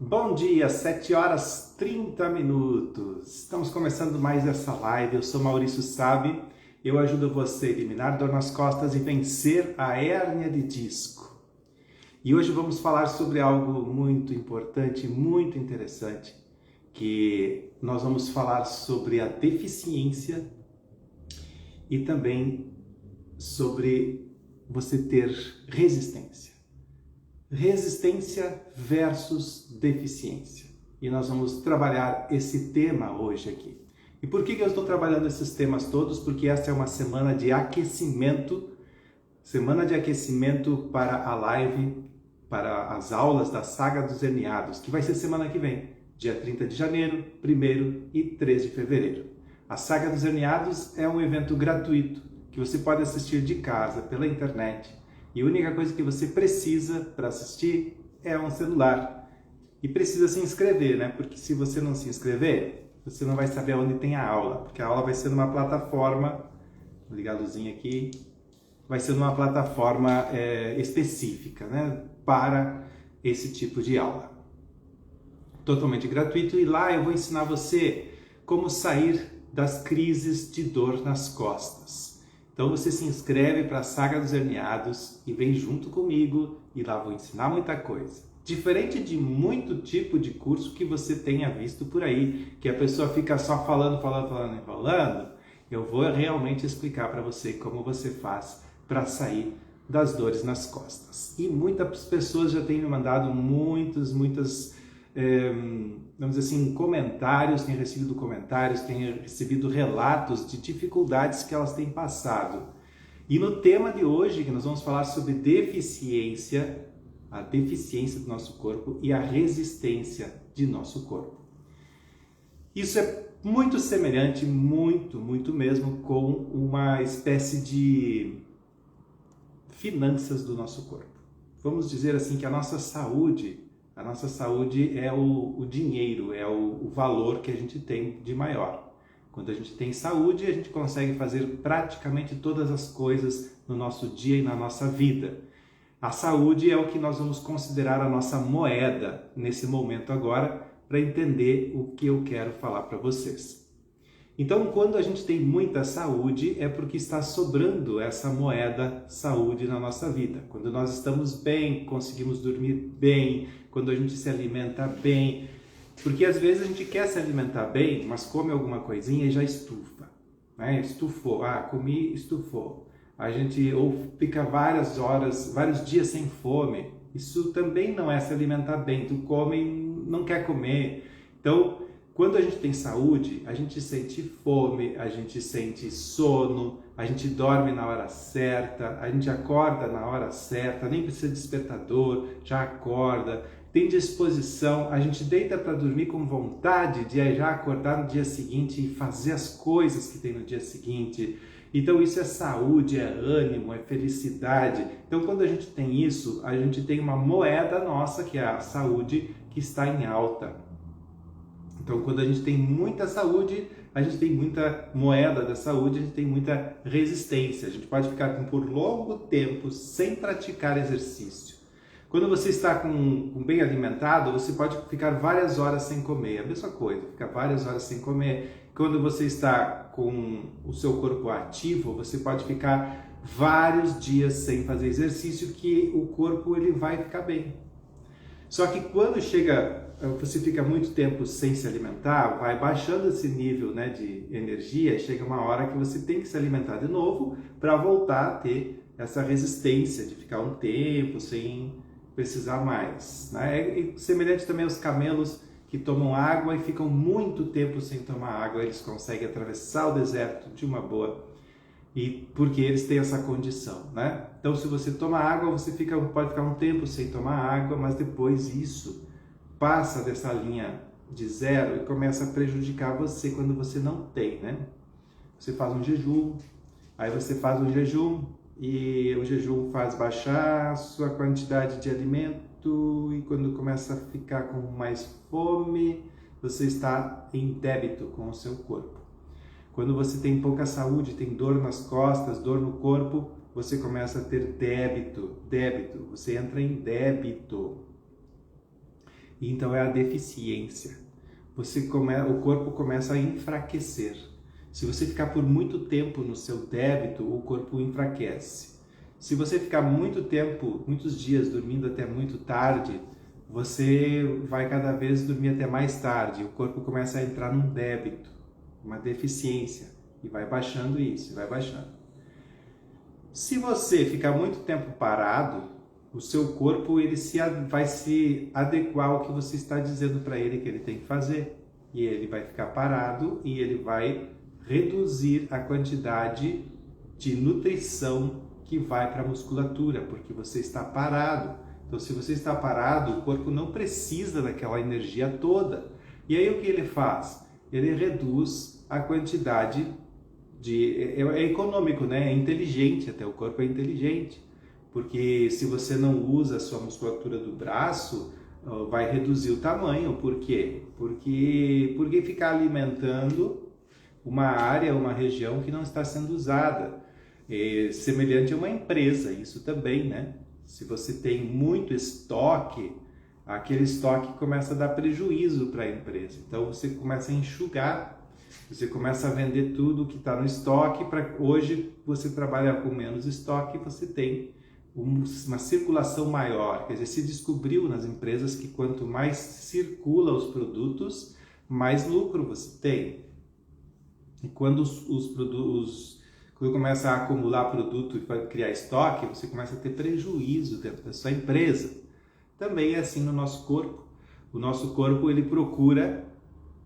Bom dia, 7 horas 30 minutos. Estamos começando mais essa live. Eu sou Maurício Sabe. Eu ajudo você a eliminar dor nas costas e vencer a hérnia de disco. E hoje vamos falar sobre algo muito importante, muito interessante, que nós vamos falar sobre a deficiência e também sobre você ter resistência. Resistência versus deficiência. E nós vamos trabalhar esse tema hoje aqui. E por que eu estou trabalhando esses temas todos? Porque essa é uma semana de aquecimento para a live, para as aulas da Saga dos Herniados, que vai ser semana que vem, dia 30 de janeiro, 1º e 3 de fevereiro. A Saga dos Herniados é um evento gratuito que você pode assistir de casa, pela internet. E a única coisa que você precisa para assistir é um celular. E precisa se inscrever, né? Porque se você não se inscrever, você não vai saber onde tem a aula. Porque a aula vai ser numa plataforma, vou ligar a luzinha aqui, vai ser numa plataforma específica, né? Para esse tipo de aula. Totalmente gratuito. E lá eu vou ensinar você como sair das crises de dor nas costas. Então você se inscreve para a Saga dos Herniados e vem junto comigo e lá vou ensinar muita coisa. Diferente de muito tipo de curso que você tenha visto por aí, que a pessoa fica só falando, eu vou realmente explicar para você como você faz para sair das dores nas costas. E muitas pessoas já têm me mandado muitas vamos dizer assim, comentários, têm recebido comentários, têm recebido relatos de dificuldades que elas têm passado. E no tema de hoje, que nós vamos falar sobre deficiência, a deficiência do nosso corpo e a resistência de nosso corpo. Isso é muito semelhante, muito mesmo, com uma espécie de finanças do nosso corpo. Vamos dizer assim que a nossa saúde é o dinheiro, é o valor que a gente tem de maior. Quando a gente tem saúde, a gente consegue fazer praticamente todas as coisas no nosso dia e na nossa vida. A saúde é o que nós vamos considerar a nossa moeda nesse momento agora, para entender o que eu quero falar para vocês. Então, quando a gente tem muita saúde, é porque está sobrando essa moeda saúde na nossa vida. Quando nós estamos bem, conseguimos dormir bem, quando a gente se alimenta bem. Porque às vezes a gente quer se alimentar bem, mas come alguma coisinha e já estufa. Né? Estufou, comi, estufou. A gente ou fica vários dias sem fome. Isso também não é se alimentar bem. Tu come e não quer comer. Então, quando a gente tem saúde, a gente sente fome, a gente sente sono, a gente dorme na hora certa, a gente acorda na hora certa, nem precisa de despertador, já acorda, tem disposição, a gente deita para dormir com vontade de já acordar no dia seguinte e fazer as coisas que tem no dia seguinte. Então isso é saúde, é ânimo, é felicidade. Então quando a gente tem isso, a gente tem uma moeda nossa, que é a saúde, que está em alta. Então, quando a gente tem muita saúde, a gente tem muita moeda da saúde, a gente tem muita resistência. A gente pode ficar por longo tempo sem praticar exercício. Quando você está bem alimentado, você pode ficar várias horas sem comer. A mesma coisa, ficar várias horas sem comer. Quando você está com o seu corpo ativo, você pode ficar vários dias sem fazer exercício, que o corpo ele vai ficar bem. Só que quando você fica muito tempo sem se alimentar, vai baixando esse nível, né, de energia, chega uma hora que você tem que se alimentar de novo para voltar a ter essa resistência de ficar um tempo sem precisar mais. Né? É semelhante também aos camelos que tomam água e ficam muito tempo sem tomar água, eles conseguem atravessar o deserto de uma boa, e porque eles têm essa condição, né? Então, se você toma água, você pode ficar um tempo sem tomar água, mas depois isso passa dessa linha de zero e começa a prejudicar você quando você não tem, né? Você faz um jejum, aí você faz um jejum e o jejum faz baixar a sua quantidade de alimento, e quando começa a ficar com mais fome, você está em débito com o seu corpo. Quando você tem pouca saúde, tem dor nas costas, dor no corpo, você começa a ter débito, você entra em débito. Então é a deficiência. O corpo começa a enfraquecer. Se você ficar por muito tempo no seu débito, o corpo enfraquece. Se você ficar muito tempo, muitos dias dormindo até muito tarde, você vai cada vez dormir até mais tarde. O corpo começa a entrar num débito, uma deficiência, e vai baixando isso, vai baixando. Se você ficar muito tempo parado, o seu corpo vai se adequar ao que você está dizendo para ele que ele tem que fazer. E ele vai ficar parado e ele vai reduzir a quantidade de nutrição que vai para a musculatura, porque você está parado. Então, se você está parado, o corpo não precisa daquela energia toda. E aí o que ele faz? Ele reduz a quantidade é econômico, né? É inteligente, até o corpo é inteligente. Porque se você não usa a sua musculatura do braço, vai reduzir o tamanho. Por quê? Porque ficar alimentando uma área, uma região que não está sendo usada. Semelhante a uma empresa, isso também, né? Se você tem muito estoque, aquele estoque começa a dar prejuízo para a empresa. Então você começa a enxugar, você começa a vender tudo que está no estoque. Hoje você trabalha com menos estoque, você tem uma circulação maior. Quer dizer, se descobriu nas empresas que quanto mais circula os produtos, mais lucro você tem. E quando quando começa a acumular produto e vai criar estoque, você começa a ter prejuízo dentro da sua empresa. Também é assim no nosso corpo. O nosso corpo, ele procura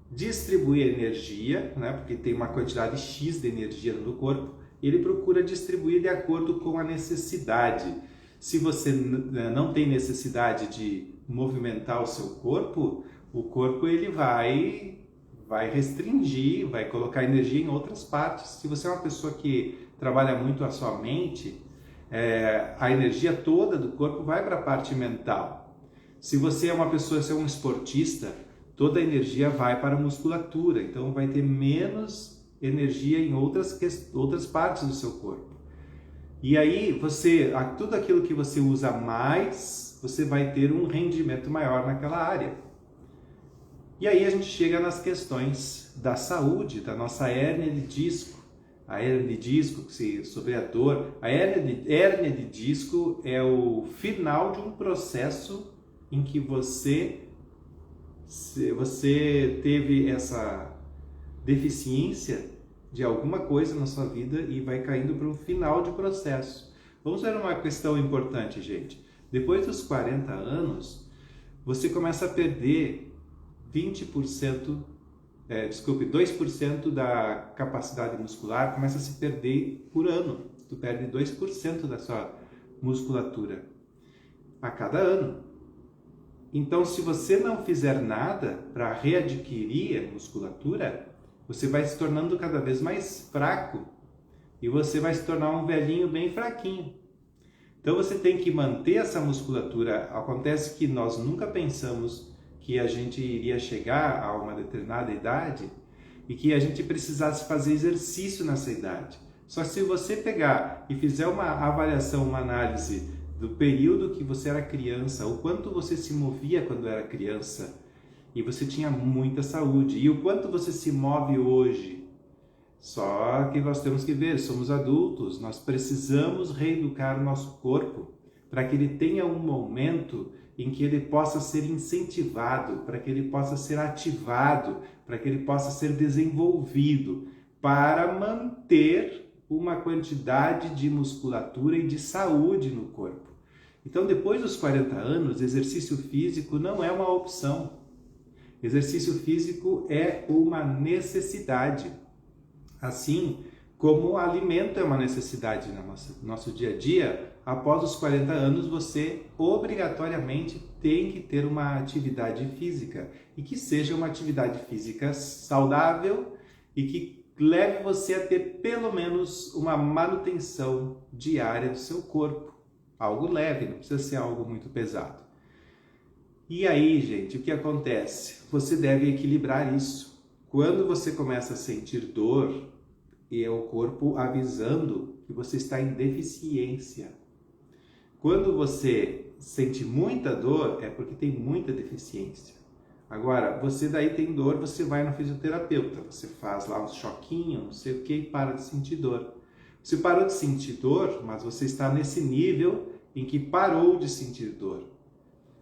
distribuir energia, né? Porque tem uma quantidade X de energia no corpo, ele procura distribuir de acordo com a necessidade. Se você não tem necessidade de movimentar o seu corpo, o corpo ele vai restringir, vai colocar energia em outras partes. Se você é uma pessoa que trabalha muito a sua mente, a energia toda do corpo vai para a parte mental. Se você é uma pessoa, se é um esportista, toda a energia vai para a musculatura, então vai ter menos energia em outras partes do seu corpo. E aí, tudo aquilo que você usa mais, você vai ter um rendimento maior naquela área. E aí a gente chega nas questões da saúde, da nossa hérnia de disco. A hérnia de disco, sobre a dor. A hérnia de disco é o final de um processo em que você teve essa deficiência de alguma coisa na sua vida e vai caindo para um final de processo. Vamos ver uma questão importante, gente. Depois dos 40 anos, você começa a perder 2% da capacidade muscular, começa a se perder por ano. Tu perde 2% da sua musculatura a cada ano. Então, se você não fizer nada para readquirir a musculatura, você vai se tornando cada vez mais fraco e você vai se tornar um velhinho bem fraquinho. Então, você tem que manter essa musculatura. Acontece que nós nunca pensamos que a gente iria chegar a uma determinada idade e que a gente precisasse fazer exercício nessa idade. Só se você pegar e fizer uma avaliação, uma análise do período que você era criança, o quanto você se movia quando era criança e você tinha muita saúde, e o quanto você se move hoje. Só que nós temos que ver, somos adultos, nós precisamos reeducar o nosso corpo para que ele tenha um momento em que ele possa ser incentivado, para que ele possa ser ativado, para que ele possa ser desenvolvido, para manter uma quantidade de musculatura e de saúde no corpo. Então, depois dos 40 anos, exercício físico não é uma opção. Exercício físico é uma necessidade. Assim como o alimento é uma necessidade no nosso dia a dia, após os 40 anos você obrigatoriamente tem que ter uma atividade física, e que seja uma atividade física saudável e que leve você a ter pelo menos uma manutenção diária do seu corpo. Algo leve, não precisa ser algo muito pesado. E aí, gente, o que acontece? Você deve equilibrar isso. Quando você começa a sentir dor, é o corpo avisando que você está em deficiência. Quando você sente muita dor, é porque tem muita deficiência. Agora, você daí tem dor, você vai no fisioterapeuta, você faz lá uns choquinhos, não sei o que, e para de sentir dor. Você parou de sentir dor, mas você está nesse nível em que parou de sentir dor.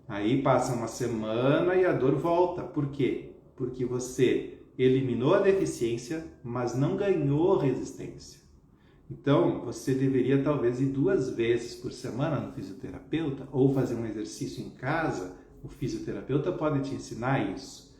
Aí passa uma semana e a dor volta. Por quê? Porque você eliminou a deficiência, mas não ganhou resistência. Então, você deveria talvez ir 2 vezes por semana no fisioterapeuta ou fazer um exercício em casa. O fisioterapeuta pode te ensinar isso.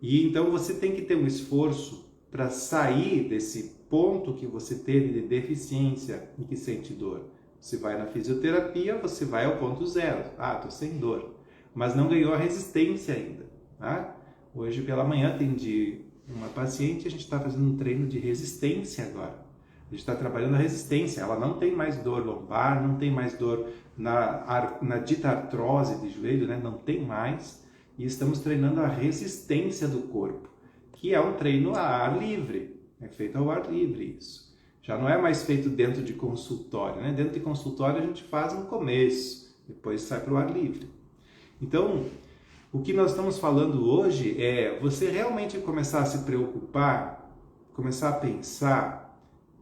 E então você tem que ter um esforço para sair desse ponto que você teve de deficiência e que sente dor. Você vai na fisioterapia, você vai ao ponto zero. Ah, estou sem dor. Mas não ganhou a resistência ainda. Tá? Hoje pela manhã atendi uma paciente, a gente está fazendo um treino de resistência agora. A gente está trabalhando a resistência, ela não tem mais dor lombar, não tem mais dor na dita artrose de joelho, né? Não tem mais. E estamos treinando a resistência do corpo, que é um treino a ar livre, é feito ao ar livre isso. Já não é mais feito dentro de consultório, né? Dentro de consultório a gente faz no começo, depois sai para o ar livre. Então, o que nós estamos falando hoje é você realmente começar a se preocupar, começar a pensar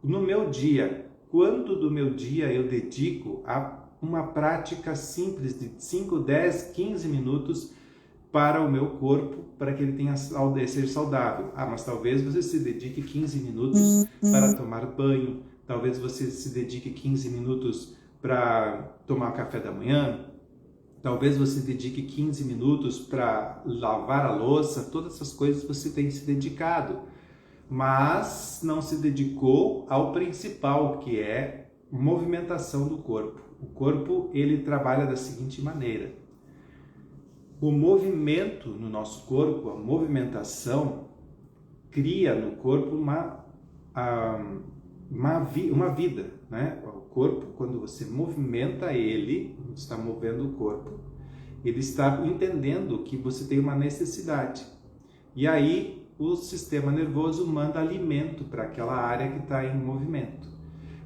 no meu dia, quanto do meu dia eu dedico a uma prática simples de 5, 10, 15 minutos para o meu corpo, para que ele tenha ser saudável. Ah, mas talvez você se dedique 15 minutos para tomar banho, talvez você se dedique 15 minutos para tomar café da manhã, talvez você dedique 15 minutos para lavar a louça, todas essas coisas você tem se dedicado, mas não se dedicou ao principal, que é movimentação do corpo. O corpo, ele trabalha da seguinte maneira: o movimento no nosso corpo, a movimentação, cria no corpo uma vida, né? O corpo, quando você movimenta ele, está movendo o corpo, ele está entendendo que você tem uma necessidade. E aí o sistema nervoso manda alimento para aquela área que está em movimento.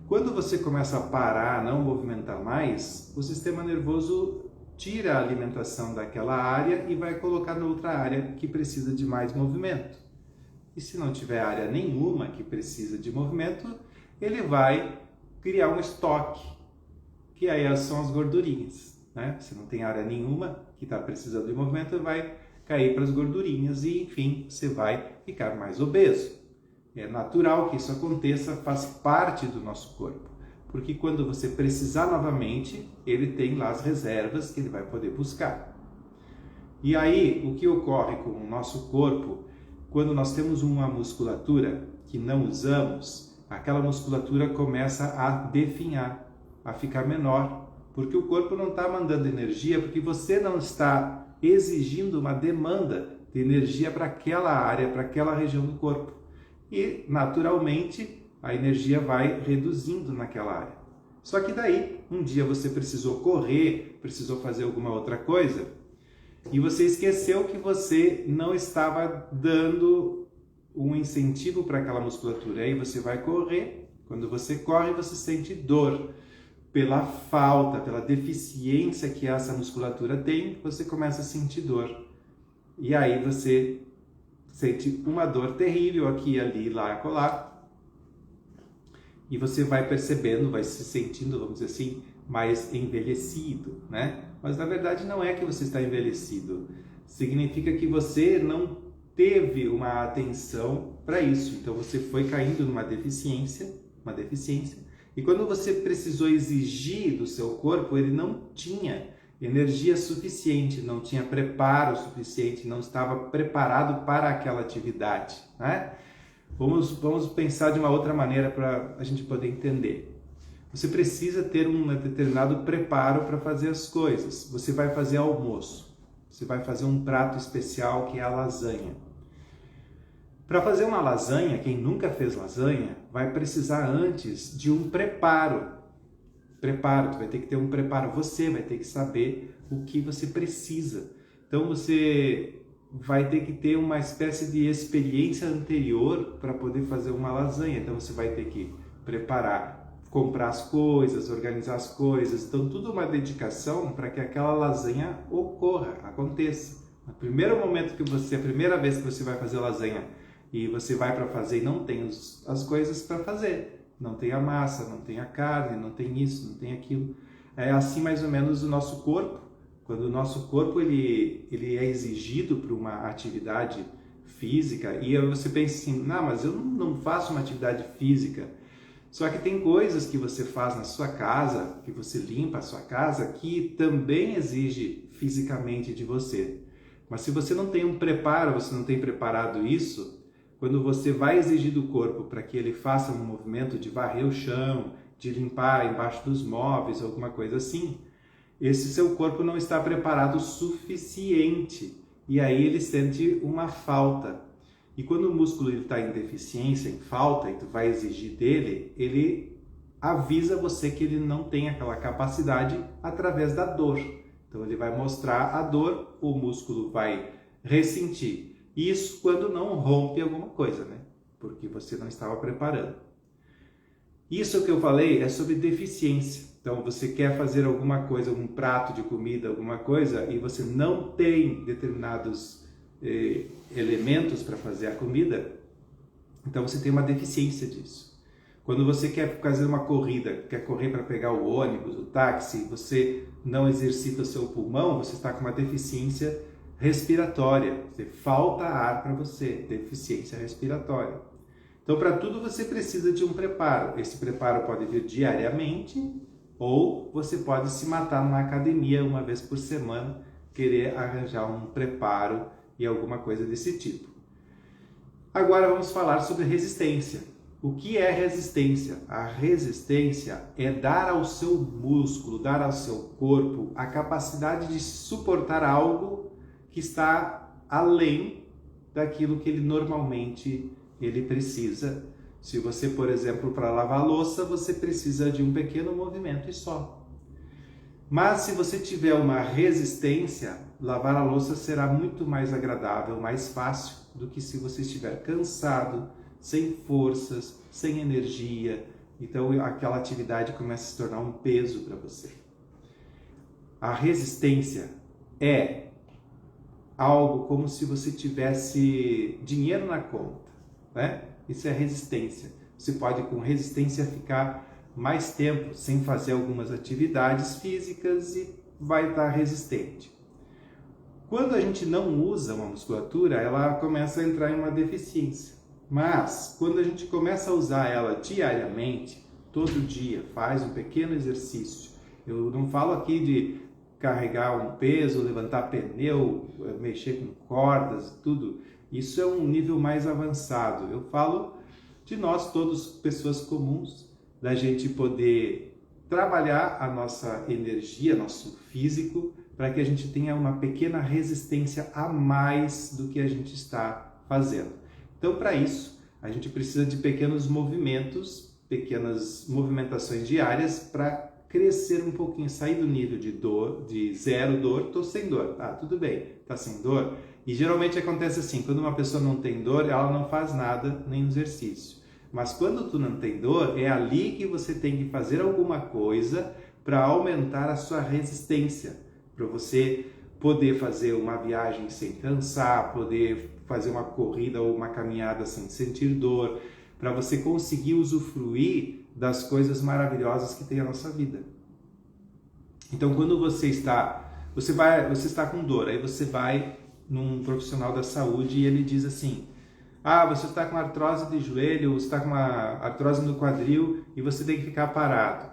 Quando você começa a parar, não movimentar mais, o sistema nervoso tira a alimentação daquela área e vai colocar na outra área que precisa de mais movimento. E se não tiver área nenhuma que precisa de movimento, ele vai criar um estoque, que aí são as gordurinhas, né? Se não tem área nenhuma que está precisando de movimento, vai cair para as gordurinhas e, enfim, você vai ficar mais obeso. É natural que isso aconteça, faz parte do nosso corpo, porque quando você precisar novamente, ele tem lá as reservas que ele vai poder buscar. E aí, o que ocorre com o nosso corpo, quando nós temos uma musculatura que não usamos, aquela musculatura começa a definhar, a ficar menor, porque o corpo não está mandando energia, porque você não está exigindo uma demanda de energia para aquela área, para aquela região do corpo. E, naturalmente, a energia vai reduzindo naquela área. Só que daí, um dia você precisou correr, precisou fazer alguma outra coisa, e você esqueceu que você não estava dando um incentivo para aquela musculatura. Aí você vai correr, quando você corre, você sente dor. Pela falta, pela deficiência que essa musculatura tem, você começa a sentir dor. E aí você sente uma dor terrível aqui, ali, lá, acolá. E você vai percebendo, vai se sentindo, vamos dizer assim, mais envelhecido, né? Mas na verdade não é que você está envelhecido. Significa que você não teve uma atenção para isso. Então você foi caindo numa deficiência. E quando você precisou exigir do seu corpo, ele não tinha energia suficiente, não tinha preparo suficiente, não estava preparado para aquela atividade, né? Vamos pensar de uma outra maneira para a gente poder entender. Você precisa ter um determinado preparo para fazer as coisas. Você vai fazer almoço, você vai fazer um prato especial que é a lasanha. Para fazer uma lasanha, quem nunca fez lasanha, vai precisar antes de um preparo. Tu vai ter que ter um preparo, você vai ter que saber o que você precisa. Então você vai ter que ter uma espécie de experiência anterior para poder fazer uma lasanha. Então você vai ter que preparar comprar as coisas, organizar as coisas. Então, tudo uma dedicação para que aquela lasanha ocorra, aconteça. No primeiro momento que você, a primeira vez que você vai fazer lasanha e você vai para fazer e não tem as coisas para fazer, não tem a massa, não tem a carne, não tem isso, não tem aquilo. É assim mais ou menos o nosso corpo. Quando o nosso corpo ele é exigido para uma atividade física e aí você pensa assim, não, mas eu não faço uma atividade física. Só que tem coisas que você faz na sua casa, que você limpa a sua casa, que também exige fisicamente de você. Mas se você não tem um preparo, você não tem preparado isso, quando você vai exigir do corpo para que ele faça um movimento de varrer o chão, de limpar embaixo dos móveis, alguma coisa assim, esse seu corpo não está preparado o suficiente. E aí ele sente uma falta. E quando o músculo está em deficiência, em falta, e tu vai exigir dele, ele avisa você que ele não tem aquela capacidade através da dor. Então ele vai mostrar a dor, o músculo vai ressentir. Isso quando não rompe alguma coisa, né? Porque você não estava preparando. Isso que eu falei é sobre deficiência. Então você quer fazer alguma coisa, algum prato de comida, alguma coisa, e você não tem determinados elementos para fazer a comida, então você tem uma deficiência disso. Quando você quer fazer uma corrida, quer correr para pegar o ônibus, o táxi, você não exercita o seu pulmão, você está com uma deficiência respiratória, falta ar para você, deficiência respiratória. Então para tudo você precisa de um preparo. Esse preparo pode vir diariamente ou você pode se matar numa academia uma vez por semana, querer arranjar um preparo e alguma coisa desse tipo. Agora vamos falar sobre resistência. O que é resistência? A resistência é dar ao seu músculo, dar ao seu corpo a capacidade de suportar algo que está além daquilo que ele normalmente precisa. Se você, por exemplo, para lavar a louça, você precisa de um pequeno movimento e só. Mas se você tiver uma resistência, lavar a louça será muito mais agradável, mais fácil do que se você estiver cansado, sem forças, sem energia. Então aquela atividade começa a se tornar um peso para você. A resistência é algo como se você tivesse dinheiro na conta, né? Isso é resistência. Você pode com resistência ficar mais tempo sem fazer algumas atividades físicas e vai estar resistente. Quando a gente não usa uma musculatura, ela começa a entrar em uma deficiência. Mas quando a gente começa a usar ela diariamente, todo dia, faz um pequeno exercício. Eu não falo aqui de carregar um peso, levantar pneu, mexer com cordas, tudo. Isso é um nível mais avançado. Eu falo de nós todos, pessoas comuns, da gente poder trabalhar a nossa energia, nosso físico, para que a gente tenha uma pequena resistência a mais do que a gente está fazendo. Então, para isso, a gente precisa de pequenos movimentos, pequenas movimentações diárias para crescer um pouquinho, sair do nível de dor, de zero dor, tô sem dor, tá, tudo bem, tá sem dor. E geralmente acontece assim, quando uma pessoa não tem dor, ela não faz nada, nem exercício. Mas quando tu não tem dor, é ali que você tem que fazer alguma coisa para aumentar a sua resistência, para você poder fazer uma viagem sem cansar, poder fazer uma corrida ou uma caminhada sem sentir dor, para você conseguir usufruir das coisas maravilhosas que tem a nossa vida. Então, quando você está com dor, aí você vai num profissional da saúde e ele diz assim: você está com artrose de joelho, você está com uma artrose no quadril e você tem que ficar parado.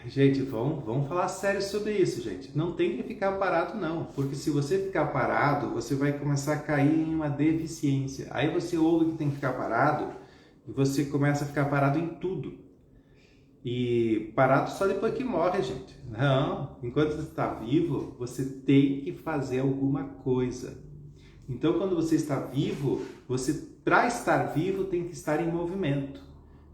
Gente, vamos falar sério sobre isso, gente. Não tem que ficar parado não, porque se você ficar parado, você vai começar a cair em uma deficiência. Aí você ouve que tem que ficar parado e você começa a ficar parado em tudo. E parado só depois que morre, gente. Não, enquanto você está vivo, você tem que fazer alguma coisa. Então, quando você está vivo, para estar vivo, tem que estar em movimento.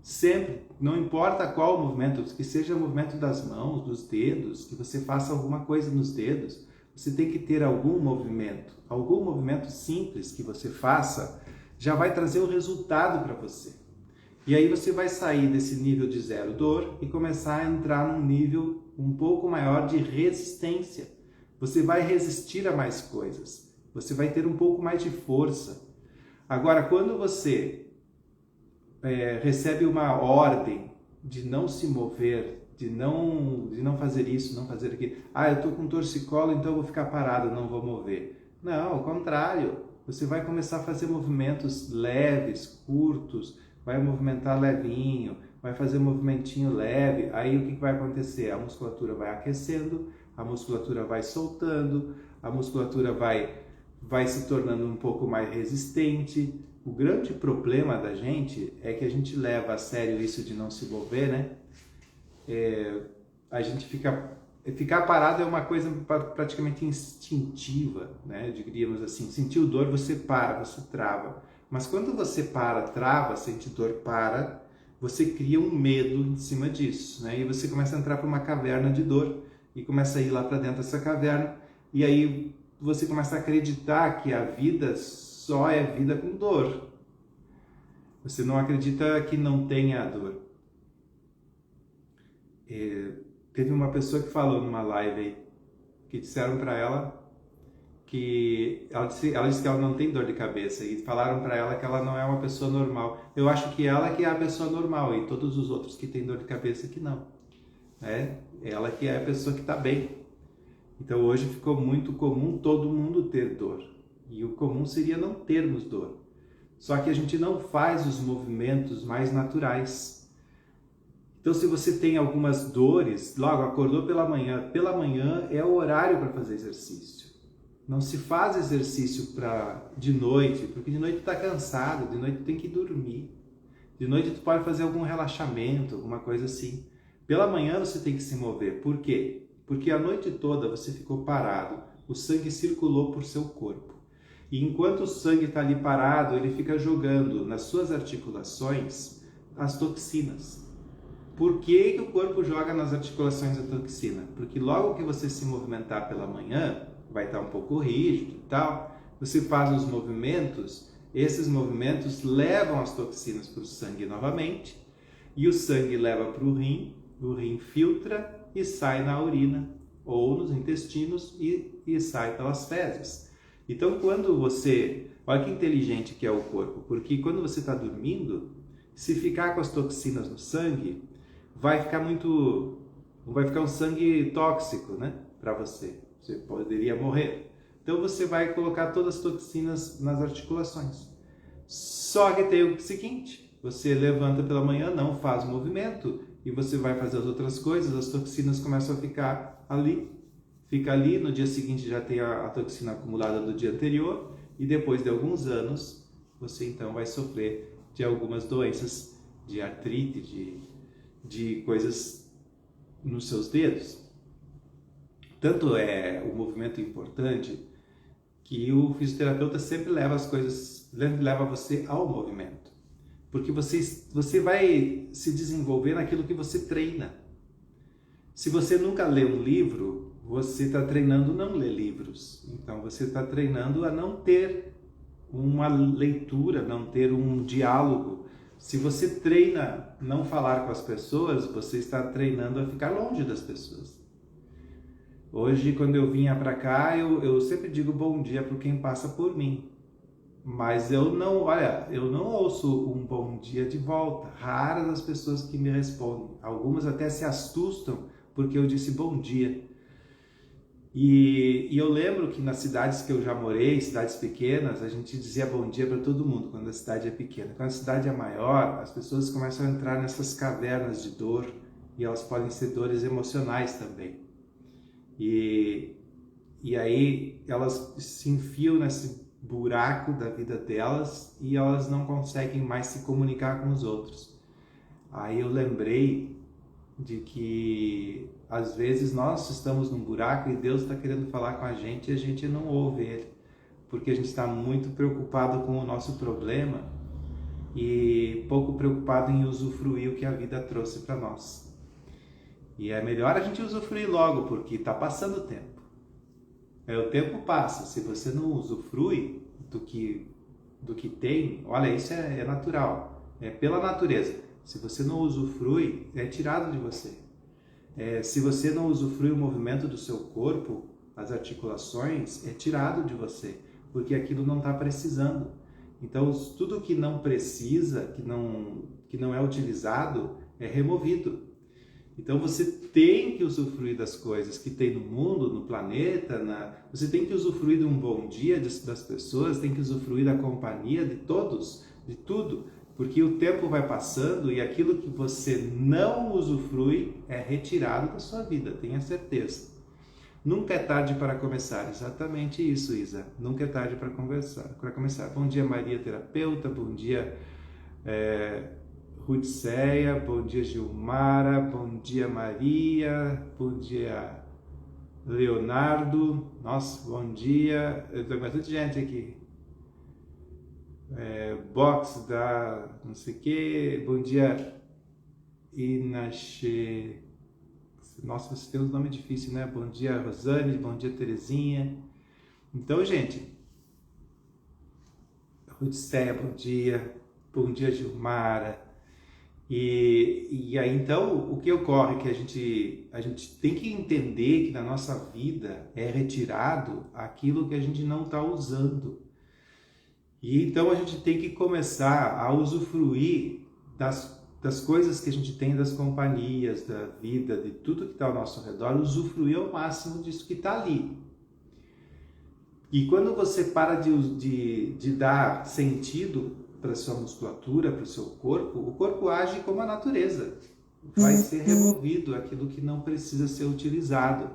Sempre, não importa qual movimento, que seja o movimento das mãos, dos dedos, que você faça alguma coisa nos dedos, você tem que ter algum movimento simples que você faça, já vai trazer o resultado para você. E aí você vai sair desse nível de zero dor e começar a entrar num nível um pouco maior de resistência. Você vai resistir a mais coisas. Você vai ter um pouco mais de força. Agora, quando você recebe uma ordem de não se mover, de não fazer isso, não fazer aquilo. Ah, eu estou com torcicolo, então eu vou ficar parado, não vou mover. Não, ao contrário. Você vai começar a fazer movimentos leves, curtos, vai movimentar levinho, vai fazer um movimentinho leve. Aí o que vai acontecer? A musculatura vai aquecendo, a musculatura vai soltando, a musculatura vai se tornando um pouco mais resistente. O grande problema da gente é que a gente leva a sério isso de não se mover, né? A gente ficar parado é uma coisa praticamente instintiva, né? Diríamos assim, sentiu dor, você para, você trava. Mas quando você para, trava, sente dor, para, você cria um medo em cima disso, né? E você começa a entrar para uma caverna de dor e começa a ir lá para dentro dessa caverna e aí você começa a acreditar que a vida só é vida com dor. Você não acredita que não tenha dor. Teve uma pessoa que falou numa live aí, que disseram para ela que ela disse que ela não tem dor de cabeça e falaram para ela que ela não é uma pessoa normal. Eu acho que ela que é a pessoa normal e todos os outros que têm dor de cabeça que não. Ela que é a pessoa que está bem. Então hoje ficou muito comum todo mundo ter dor. E o comum seria não termos dor. Só que a gente não faz os movimentos mais naturais. Então se você tem algumas dores, logo acordou pela manhã é o horário para fazer exercício. Não se faz exercício de noite, porque de noite está cansado, de noite tem que dormir. De noite tu pode fazer algum relaxamento, alguma coisa assim. Pela manhã você tem que se mover. Por quê? Porque a noite toda você ficou parado, o sangue circulou por seu corpo. E enquanto o sangue está ali parado, ele fica jogando nas suas articulações as toxinas. Por que o corpo joga nas articulações a toxina? Porque logo que você se movimentar pela manhã, vai estar um pouco rígido e tal, você faz os movimentos, esses movimentos levam as toxinas para o sangue novamente, e o sangue leva para o rim filtra e sai na urina, ou nos intestinos e sai pelas fezes. Então quando olha que inteligente que é o corpo, porque quando você está dormindo, se ficar com as toxinas no sangue, vai ficar um sangue tóxico, né, para você. Você poderia morrer. Então você vai colocar todas as toxinas nas articulações. Só que tem o seguinte, você levanta pela manhã, não faz movimento, e você vai fazer as outras coisas, as toxinas começam a ficar ali. Fica ali, no dia seguinte já tem a toxina acumulada do dia anterior, e depois de alguns anos, você então vai sofrer de algumas doenças, de artrite, de coisas nos seus dedos. Tanto é o movimento importante que o fisioterapeuta sempre leva você ao movimento. Porque você vai se desenvolver naquilo que você treina. Se você nunca lê um livro, você está treinando não ler livros. Então você está treinando a não ter uma leitura, não ter um diálogo. Se você treina não falar com as pessoas, você está treinando a ficar longe das pessoas. Hoje, quando eu vinha para cá, eu sempre digo bom dia para quem passa por mim. Mas eu não ouço um bom dia de volta. Raras as pessoas que me respondem. Algumas até se assustam porque eu disse bom dia. E eu lembro que nas cidades que eu já morei, cidades pequenas, a gente dizia bom dia para todo mundo quando a cidade é pequena. Quando a cidade é maior, as pessoas começam a entrar nessas cavernas de dor e elas podem ser dores emocionais também. E aí elas se enfiam nesse buraco da vida delas e elas não conseguem mais se comunicar com os outros. Aí eu lembrei de que às vezes nós estamos num buraco e Deus está querendo falar com a gente e a gente não ouve Ele, porque a gente está muito preocupado com o nosso problema e pouco preocupado em usufruir o que a vida trouxe para nós. E é melhor a gente usufruir logo, porque está passando o tempo. O tempo passa, se você não usufrui do que tem, olha, isso é natural. é pela natureza. Se você não usufrui, é tirado de você. Se você não usufrui o movimento do seu corpo, as articulações, é tirado de você, porque aquilo não está precisando. Então, tudo que não precisa, que não é utilizado, é removido. Então, você tem que usufruir das coisas que tem no mundo, no planeta, você tem que usufruir de um bom dia das pessoas, tem que usufruir da companhia de todos, de tudo, porque o tempo vai passando e aquilo que você não usufrui é retirado da sua vida, tenha certeza. Nunca é tarde para começar, exatamente isso, Isa. Nunca é tarde para começar. Bom dia, Maria Terapeuta, bom dia, Rudceia, bom dia, Gilmara, bom dia, Maria, bom dia, Leonardo, nossa, bom dia, tem bastante gente aqui. Box da não sei o que, bom dia, Inache. Nossa, você tem um nome difícil, né? Bom dia, Rosane, bom dia, Terezinha. Então, gente, Rudceia, bom dia, Gilmara. E aí, então, o que ocorre é que a gente tem que entender que na nossa vida é retirado aquilo que a gente não está usando. E então a gente tem que começar a usufruir das coisas que a gente tem, das companhias, da vida, de tudo que está ao nosso redor, usufruir ao máximo disso que está ali. E quando você para de dar sentido para a sua musculatura, para o seu corpo, o corpo age como a natureza. Vai ser removido aquilo que não precisa ser utilizado.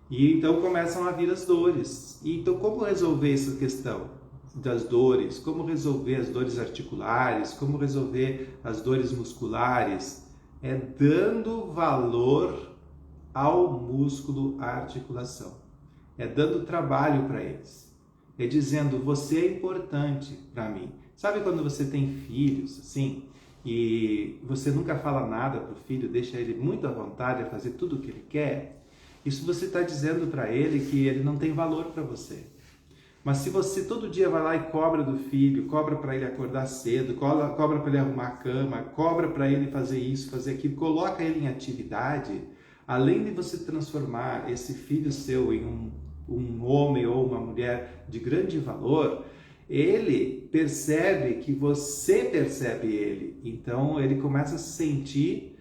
E então começam a vir as dores. E então como resolver essa questão das dores? Como resolver as dores articulares? Como resolver as dores musculares? É dando valor ao músculo, à articulação. É dando trabalho para eles. É dizendo, você é importante para mim. Sabe quando você tem filhos, assim, e você nunca fala nada para o filho, deixa ele muito à vontade a fazer tudo o que ele quer? Isso você está dizendo para ele que ele não tem valor para você. Mas se você todo dia vai lá e cobra do filho, cobra para ele acordar cedo, cobra para ele arrumar a cama, cobra para ele fazer isso, fazer aquilo, coloca ele em atividade, além de você transformar esse filho seu em um homem ou uma mulher de grande valor, ele percebe que você percebe ele. Então ele começa a se sentir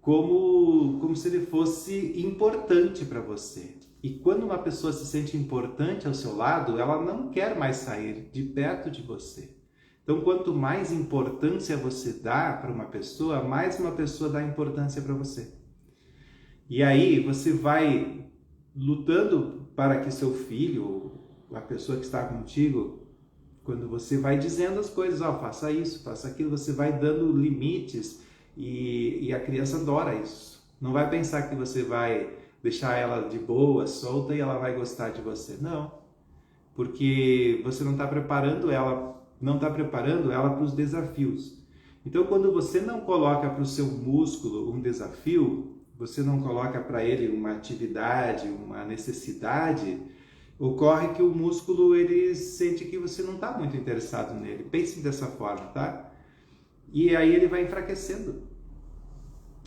como se ele fosse importante para você. E quando uma pessoa se sente importante ao seu lado, ela não quer mais sair de perto de você. Então, quanto mais importância você dá para uma pessoa, mais uma pessoa dá importância para você. E aí você vai lutando para que seu filho, a pessoa que está contigo, quando você vai dizendo as coisas, faça isso, faça aquilo, você vai dando limites e a criança adora isso. Não vai pensar que você vai deixar ela de boa, solta e ela vai gostar de você. Não, porque você não está preparando ela para os desafios. Então, quando você não coloca para o seu músculo um desafio, você não coloca para ele uma atividade, uma necessidade, ocorre que o músculo ele sente que você não está muito interessado nele. Pense dessa forma, tá? E aí ele vai enfraquecendo.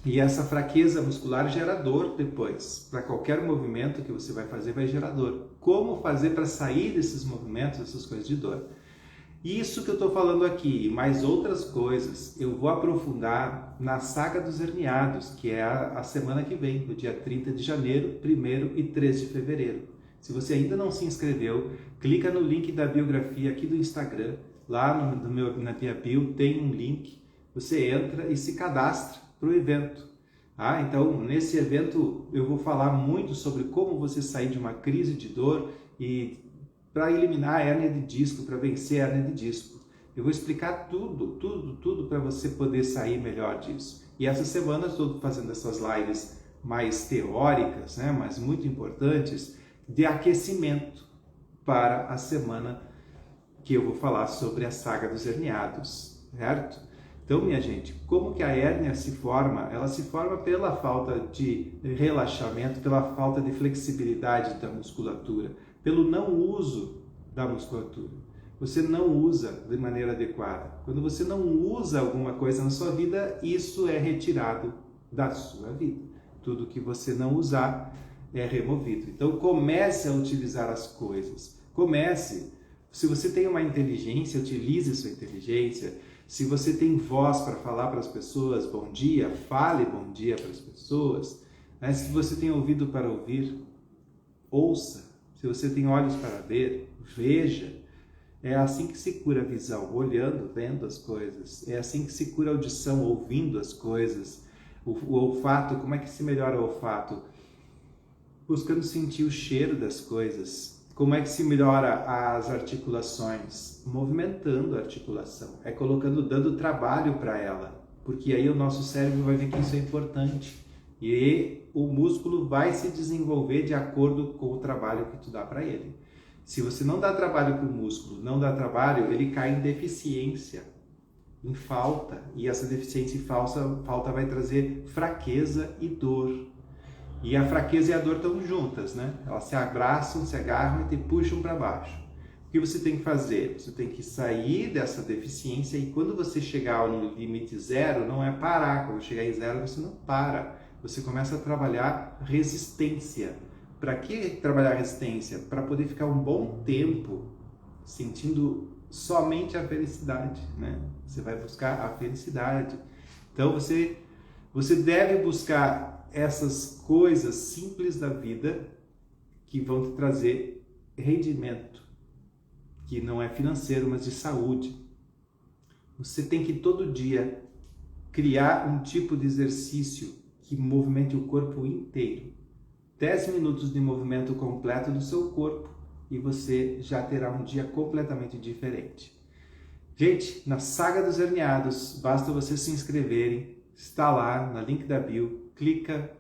E essa fraqueza muscular gera dor depois. Para qualquer movimento que você vai fazer, vai gerar dor. Como fazer para sair desses movimentos, dessas coisas de dor? Isso que eu estou falando aqui e mais outras coisas, eu vou aprofundar na Saga dos Herniados, que é a semana que vem, no dia 30 de janeiro, 1º e 3 de fevereiro. Se você ainda não se inscreveu, clica no link da biografia aqui do Instagram. Lá na minha bio tem um link. Você entra e se cadastra para o evento. Então, nesse evento eu vou falar muito sobre como você sair de uma crise de dor e para eliminar a hérnia de disco, para vencer a hérnia de disco. Eu vou explicar tudo para você poder sair melhor disso. E essa semana eu estou fazendo essas lives mais teóricas, né, mas muito importantes, de aquecimento para a semana que eu vou falar sobre a Saga dos Herniados, certo? Então, minha gente, como que a hérnia se forma? Ela se forma pela falta de relaxamento, pela falta de flexibilidade da musculatura, pelo não uso da musculatura. você não usa de maneira adequada. Quando você não usa alguma coisa na sua vida, isso é retirado da sua vida. Tudo que você não usar é removido. Então comece a utilizar as coisas. Comece. Se você tem uma inteligência, utilize sua inteligência. Se você tem voz para falar para as pessoas bom dia, fale bom dia para as pessoas. Se você tem ouvido para ouvir, ouça. Se você tem olhos para ver, veja. É assim que se cura a visão, olhando, vendo as coisas. É assim que se cura a audição, ouvindo as coisas. O olfato, como é que se melhora o olfato? Buscando sentir o cheiro das coisas. Como é que se melhora as articulações? Movimentando a articulação. É colocando, dando trabalho para ela. Porque aí o nosso cérebro vai ver que isso é importante. E o músculo vai se desenvolver de acordo com o trabalho que tu dá para ele. Se você não dá trabalho para o músculo, não dá trabalho, ele cai em deficiência, em falta. E essa deficiência e falta vai trazer fraqueza e dor. E a fraqueza e a dor estão juntas, né? Elas se abraçam, se agarram e te puxam para baixo. O que você tem que fazer? Você tem que sair dessa deficiência e quando você chegar no limite zero, não é parar. Quando chegar em zero, você não para. Você começa a trabalhar resistência. Para que trabalhar resistência? Para poder ficar um bom tempo sentindo somente a felicidade, né? Você vai buscar a felicidade. Então você deve buscar essas coisas simples da vida que vão te trazer rendimento, que não é financeiro, mas de saúde. Você tem que todo dia criar um tipo de exercício que movimente o corpo inteiro. 10 minutos de movimento completo do seu corpo e você já terá um dia completamente diferente. Gente, na Saga dos Herniados, basta vocês se inscreverem, está lá no link da bio, clica,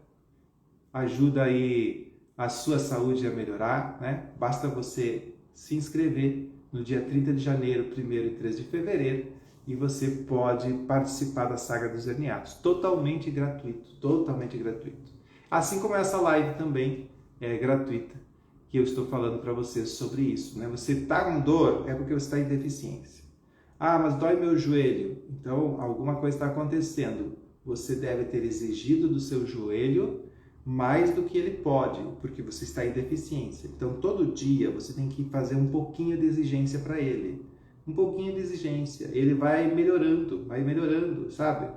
ajuda aí a sua saúde a melhorar, né? Basta você se inscrever no dia 30 de janeiro, 1º e 3 de fevereiro e você pode participar da Saga dos Herniados, totalmente gratuito, totalmente gratuito. Assim como essa live também é gratuita, que eu estou falando para vocês sobre isso, né? Você está com dor, é porque você está em deficiência. Ah, mas dói meu joelho. Então, alguma coisa está acontecendo. Você deve ter exigido do seu joelho mais do que ele pode, porque você está em deficiência. Então, todo dia você tem que fazer um pouquinho de exigência para ele. Um pouquinho de exigência. Ele vai melhorando, sabe?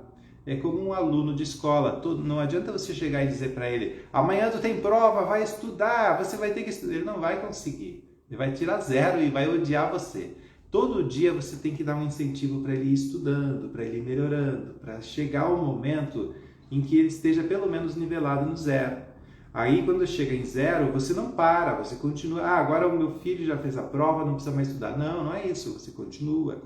É como um aluno de escola. Não adianta você chegar e dizer para ele: amanhã tu tem prova, vai estudar, você vai ter que estudar. Ele não vai conseguir. Ele vai tirar 0 e vai odiar você. Todo dia você tem que dar um incentivo para ele ir estudando, para ele ir melhorando, para chegar o momento em que ele esteja pelo menos nivelado no 0. Aí quando chega em 0, você não para, você continua. Ah, agora o meu filho já fez a prova, não precisa mais estudar. Não, não é isso. Você continua.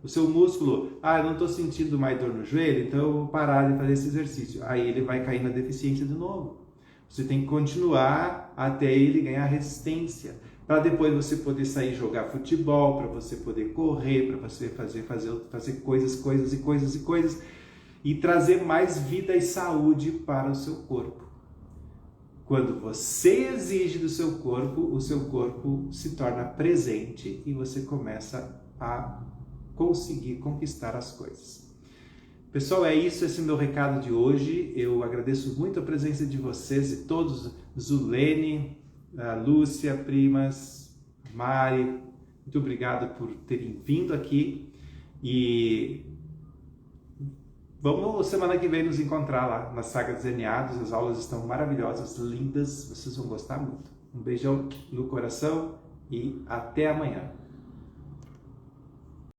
O seu músculo, eu não estou sentindo mais dor no joelho, então eu vou parar de fazer esse exercício. Aí ele vai cair na deficiência de novo. Você tem que continuar até ele ganhar resistência. Para depois você poder sair jogar futebol, para você poder correr, para você fazer coisas e trazer mais vida e saúde para o seu corpo. Quando você exige do seu corpo, o seu corpo se torna presente e você começa a conseguir conquistar as coisas. Pessoal, é isso, esse é o meu recado de hoje. Eu agradeço muito a presença de vocês e todos, Zulene, a Lúcia, primas, Mari, muito obrigado por terem vindo aqui e vamos semana que vem nos encontrar lá na Saga dos Herniados. As aulas estão maravilhosas, lindas, vocês vão gostar muito. Um beijão no coração e até amanhã.